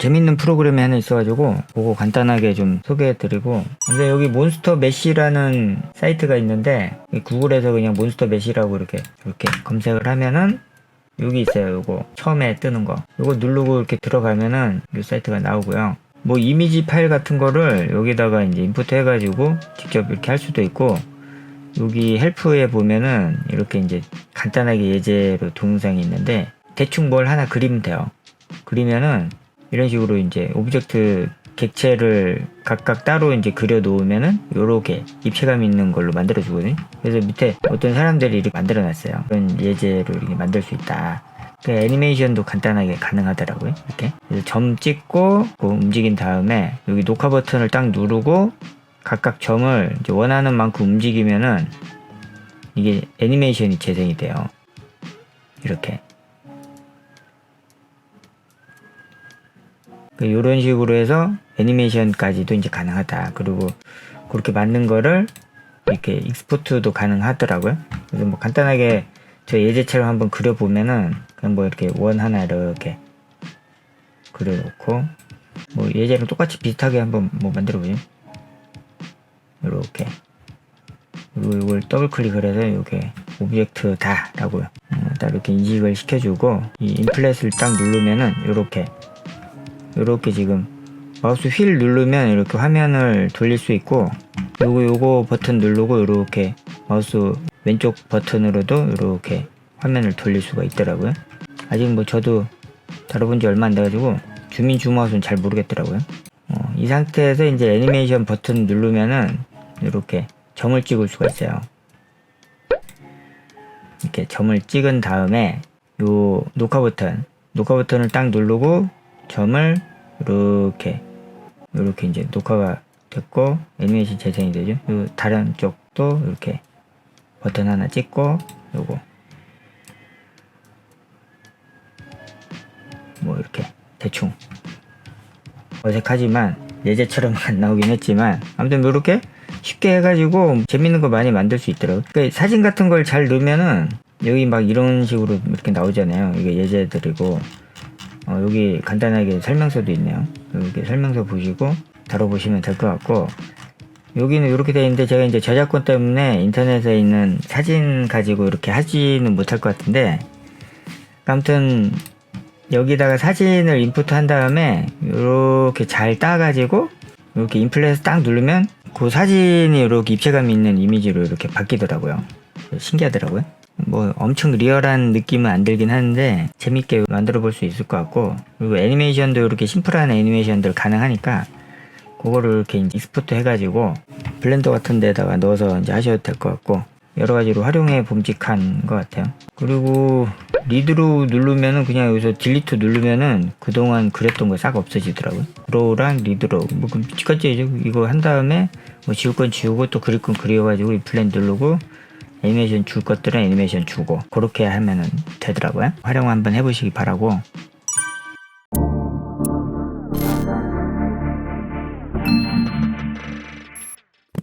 재밌는 프로그램이 하나 있어가지고 그거 간단하게 좀 소개해드리고, 근데 여기 몬스터 메시라는 사이트가 있는데 구글에서 그냥 몬스터 메시라고 이렇게 검색을 하면은 여기 있어요. 요거 처음에 뜨는 거 요거 누르고 이렇게 들어가면은 이 사이트가 나오고요. 뭐 이미지 파일 같은 거를 여기다가 이제 인풋 해가지고 직접 이렇게 할 수도 있고, 여기 헬프에 보면은 이렇게 이제 간단하게 예제로 동영상이 있는데 대충 뭘 하나 그리면 돼요. 그리면은 이런 식으로 이제 오브젝트 객체를 각각 따로 이제 그려 놓으면은 요렇게 입체감 있는 걸로 만들어 주거든요. 그래서 밑에 어떤 사람들이 이렇게 만들어 놨어요. 그런 예제로 이렇게 만들 수 있다. 그 애니메이션도 간단하게 가능하더라고요. 이렇게. 그래서 점 찍고 움직인 다음에 여기 녹화 버튼을 딱 누르고 각각 점을 이제 원하는 만큼 움직이면은 이게 애니메이션이 재생이 돼요. 이렇게. 이런 식으로 해서 애니메이션까지도 이제 가능하다. 그리고 그렇게 만든 거를 이렇게 익스포트도 가능하더라고요. 그래서 뭐 간단하게 저 예제처럼 한번 그려보면은 그냥 뭐 이렇게 원 하나 이렇게 그려놓고 뭐 예제랑 똑같이 비슷하게 한번 뭐 만들어보죠. 이렇게. 그리고 이걸 더블 클릭을 해서 이렇게 오브젝트 다 라고요. 딱 이렇게 인식을 시켜주고 이 인플렛을 딱 누르면은 요렇게 지금 마우스 휠 누르면 이렇게 화면을 돌릴 수 있고, 요거 버튼 누르고 이렇게 마우스 왼쪽 버튼으로도 이렇게 화면을 돌릴 수가 있더라고요. 아직 뭐 저도 다뤄본 지 얼마 안 돼가지고 주민 주마우스는 잘 모르겠더라고요. 이 상태에서 이제 애니메이션 버튼 누르면은 이렇게 점을 찍을 수가 있어요. 이렇게 점을 찍은 다음에 요 녹화 버튼을 딱 누르고 점을 이렇게 이제 녹화가 됐고 애니메이션 재생이 되죠. 요 다른 쪽도 이렇게 버튼 하나 찍고 요거 뭐 이렇게 대충 어색하지만 예제처럼 안 나오긴 했지만 아무튼 이렇게 쉽게 해가지고 재밌는 거 많이 만들 수 있더라고요. 그러니까 사진 같은 걸 잘 넣으면은 여기 막 이런 식으로 이렇게 나오잖아요. 이게 예제들이고 여기 간단하게 설명서도 있네요. 여기 설명서 보시고 다뤄보시면 될 것 같고, 여기는 이렇게 되어 있는데 제가 이제 저작권 때문에 인터넷에 있는 사진 가지고 이렇게 하지는 못할 것 같은데, 아무튼 여기다가 사진을 인풋 한 다음에 이렇게 잘 따가지고 이렇게 인플렛을 딱 누르면 그 사진이 이렇게 입체감이 있는 이미지로 이렇게 바뀌더라고요. 신기하더라고요. 뭐 엄청 리얼한 느낌은 안 들긴 하는데 재밌게 만들어 볼 수 있을 것 같고, 그리고 애니메이션도 이렇게 심플한 애니메이션들 가능하니까 그거를 이렇게 익스포트 해가지고 블렌더 같은 데다가 넣어서 이제 하셔도 될 것 같고, 여러 가지로 활용해 봄직한 것 같아요. 그리고 리드로 누르면은 그냥 여기서 딜리트 누르면은 그동안 그렸던 거 싹 없어지더라고요. 드로우랑 리드로 뭐 미치겠지. 이거 한 다음에 뭐 지울 건 지우고 또 그릴 건 그려가지고 이 플랜 누르고 애니메이션 줄 것들은 애니메이션 주고 그렇게 하면은 되더라고요. 활용 한번 해보시기 바라고,